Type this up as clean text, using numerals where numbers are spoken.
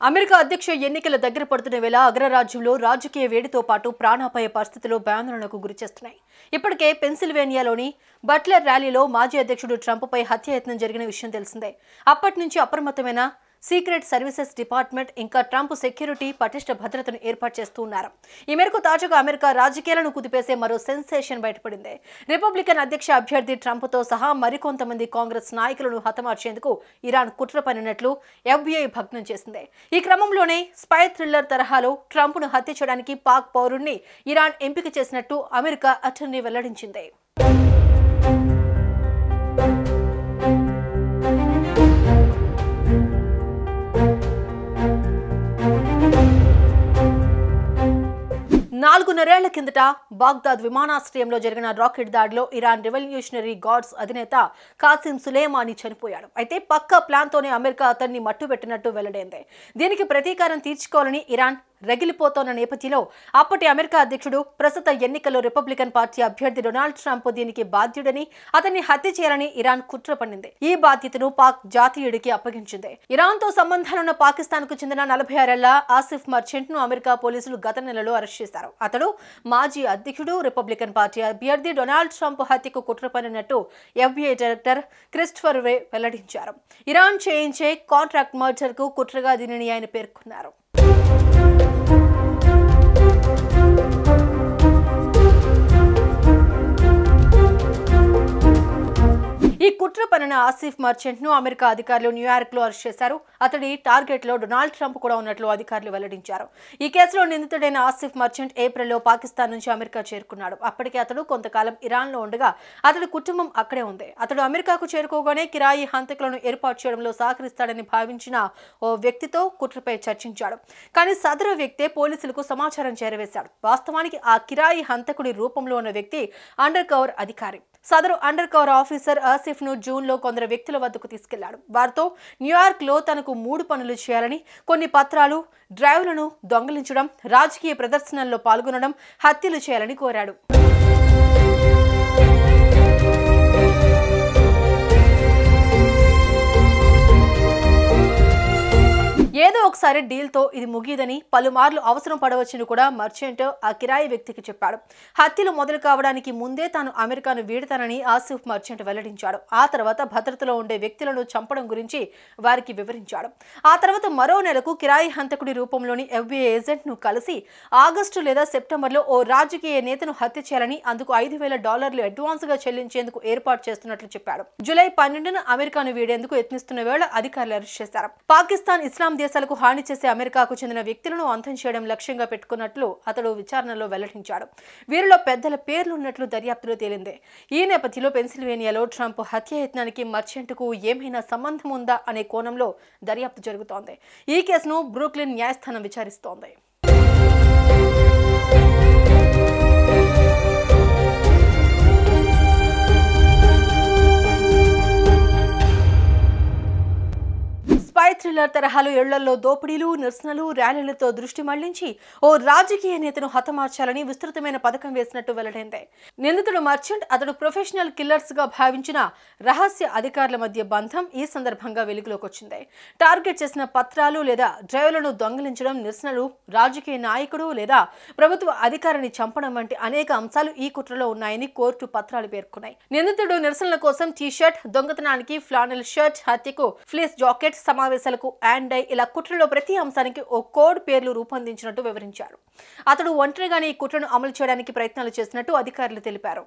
America అధ్యక్ష ఎన్నికల దగ్గర పడుతున్న వేళ అగ్రరాజ్యంలో రాజకీయ వేడితో పాటు ప్రాణాపాయ పరిస్థితులు భయాందోళనకు గురిచేస్తున్నాయి. ఇప్పటికే పెన్సిల్వేనియాలోని బట్లర్ ర్యాలీలో మాజీ అధ్యక్షుడు ట్రంప్పై హత్యాయత్నం జరిగిన విషయం తెలిసిందే. అప్పటి నుంచి అప్రమత్తమైన సీక్రెట్ సర్వీసెస్ డిపార్ట్మెంట్ ఇంకా ట్రంప్ సెక్యూరిటీ పటిష్ట భద్రతను ఏర్పాటు చేస్తూ ఉన్నారు. ఈ మేరకు తాజాగా అమెరికా రాజకీయాలను కుదిపేసే మరో సెన్సేషన్ బయటపడింది. రిపబ్లికన్ అధ్యక్ష అభ్యర్థి ట్రంప్తో సహా మరికొంతమంది కాంగ్రెస్ నాయకులను హతమార్చేందుకు ఇరాన్ కుట్ర పన్నినట్లు FBI భగ్నం చేసింది. ఈ క్రమంలోనే స్పై థ్రిల్లర్ తరహాలో ట్రంప్ను హత్య చేయడానికి పాక్ పౌరుణ్ణి ఇరాన్ ఎంపిక చేసినట్టు అమెరికా అటర్నీ వెల్లడించింది. నాలుగున్నరేళ్ల కిందట బాగ్దాద్ విమానాశ్రయంలో జరిగిన రాకెట్ దాడిలో ఇరాన్ రెవల్యూషనరీ గార్డ్స్ అధినేత కాసిం సులేమానీ చనిపోయాడు. అయితే పక్కా ప్లాన్తోనే అమెరికా అతన్ని మట్టుబెట్టినట్టు వెల్లడైంది. దీనికి ప్రతీకారం తీర్చుకోవాలని ఇరాన్ రగిలిపోతోన్న నేపథ్యంలో అప్పటి అమెరికా అధ్యక్షుడు ప్రస్తుత ఎన్నికల్లో రిపబ్లికన్ పార్టీ అభ్యర్థి డొనాల్డ్ ట్రంప్ దీనికి బాధ్యుడని అతన్ని హత్య చేయాలని ఇరాన్ కుట్ర పన్నింది. ఈ బాధ్యతను పాక్ జాతీయుడికి అప్పగించింది. ఇరాన్ తో సంబంధాలున్న పాకిస్తాన్ కు చెందిన 46 ఏళ్ల ఆసిఫ్ మర్చెంట్ ను అమెరికా పోలీసులు గత నెలలో అరెస్ట్ చేశారు. అతడు మాజీ అధ్యక్షుడు రిపబ్లికన్ పార్టీ అభ్యర్థి డొనాల్డ్ ట్రంప్ హత్యకు కుట్ర పన్నినట్టు FBI డైరెక్టర్ క్రిస్టోఫర్ రే వెల్లడించారు. ఇరాన్ చేయించే కాంట్రాక్ట్ మర్డర్ కు కుట్రగా దీనిని ఆయన పేర్కొన్నారు. ఈ కుట్ర పనిన ఆసిఫ్ మర్చెంట్ ను అమెరికా అధికారులు న్యూయార్క్ లో అరెస్ట్ చేశారు. అతడి టార్గెట్ లో డొనాల్డ్ ట్రంప్ కూడా ఉన్నట్లు అధికారులు వెల్లడించారు. ఈ కేసులో నిందితుడైన ఆసిఫ్ మర్చెంట్ ఏప్రిల్లో పాకిస్తాన్ నుంచి అమెరికా చేరుకున్నాడు. అప్పటికే అతడు కొంతకాలం ఇరాన్ లో ఉండగా అతడి కుటుంబం అక్కడే ఉంది. అతడు అమెరికాకు చేరుకోగానే కిరాయి హంతకులను ఏర్పాటు చేయడంలో సహకరిస్తాడని భావించిన ఓ వ్యక్తితో కుట్రపై చర్చించాడు. కానీ సదరు వ్యక్తే పోలీసులకు సమాచారం చేరవేశాడు. వాస్తవానికి ఆ కిరాయి హంతకుడి రూపంలో ఉన్న వ్యక్తి అండర్ కవర్ అధికారి. సదరు అండర్ కవర్ ఆఫీసర్ ఆసిఫ్ ను జూన్ లో కొందరు వ్యక్తుల వద్దకు తీసుకెళ్లాడు. వారితో న్యూయార్క్ లో తనకు 3 పనులు చేయాలని, కొన్ని పత్రాలు, డ్రైవ్లను దొంగిలించడం, రాజకీయ ప్రదర్శనల్లో పాల్గొనడం, హత్యలు చేయాలని కోరాడు. ఏదో ఒకసారి డీల్తో ఇది ముగియదని, పలుమార్లు అవసరం పడవచ్చని కూడా మర్చెంట్ ఆ కిరాయి వ్యక్తికి చెప్పాడు. హత్యలు మొదలు కావడానికి ముందే తాను అమెరికాను వీడతానని ఆసిఫ్ మర్చెంట్ వెల్లడించాడు. ఆ తర్వాత భద్రతలో ఉండే వ్యక్తులను చంపడం గురించి వారికి వివరించాడు. ఆ తర్వాత మరో నెలకు కిరాయి హంతకుడి రూపంలోని FBI ఏజెంట్ ను కలిసి ఆగస్టు లేదా సెప్టెంబర్లో ఓ రాజకీయ నేతను హత్య చేయాలని, అందుకు $5,000 అడ్వాన్స్ గా చెల్లించేందుకు ఏర్పాటు చేస్తున్నట్లు చెప్పాడు. జూలై 12న అమెరికాను వీడేందుకు యత్నిస్తున్న వేళ అధికారులు అరెస్ట్ చేశారు. పాకిస్తాన్, ఇస్లాం దేశాలకు హాని చేసే అమెరికాకు చెందిన వ్యక్తులను అంతం చేయడం లక్ష్యంగా పెట్టుకున్నట్లు అతడు విచారణలో వెల్లడించాడు. వీరిలో పెద్దల పేర్లు ఉన్నట్లు దర్యాప్తులో తేలింది. ఈ నేపథ్యంలో పెన్సిల్వేనియాలో ట్రంప్ హత్యాయత్నానికి మర్చెంట్కు ఏమైనా సంబంధం ఉందా అనే కోణంలో దర్యాప్తు జరుగుతోంది. ఈ కేసును బ్రూక్లిన్ న్యాయస్థానం విచారిస్తోంది. స్పై థ్రిల్లర్ తరహాలో ఇళ్లలో దోపిడీలు, నిరసనలు, ర్యాలీలతో దృష్టి మళ్లించి ఓ రాజకీయ నేతను హతమార్చాలని విస్తృతమైన పథకం వేసినట్టు వెల్లడైంది. నిందితుడు మర్చెంట్, అతడు ప్రొఫెషనల్ కిల్లర్స్ గా భావించిన రహస్య అధికారుల మధ్య బంధం ఈ సందర్భంగా వెలుగులోకి వచ్చింది. టార్గెట్ చేసిన పత్రాలు లేదా డ్రైవ్లను దొంగిలించడం, నిరసనలు, రాజకీయ నాయకుడు లేదా ప్రభుత్వ అధికారిని చంపడం వంటి అనేక అంశాలు ఈ కుట్రలో ఉన్నాయని కోర్టు పత్రాలు పేర్కొన్నాయి. నిందితుడు నిరసనల కోసం టీ-షర్ట్, దొంగతనానికి ఫ్లానెల్ షర్ట్, హత్యకు ఫ్లీస్ జాకెట్, సమావేశాలకు అండ్ ఇలా కుట్రలో ప్రతి అంశానికి ఓ కోడ్ పేర్లు రూపొందించినట్టు వివరించారు. అతడు ఒంటరిగానే ఈ కుట్రను అమలు చేయడానికి ప్రయత్నాలు చేసినట్టు అధికారులు తెలిపారు.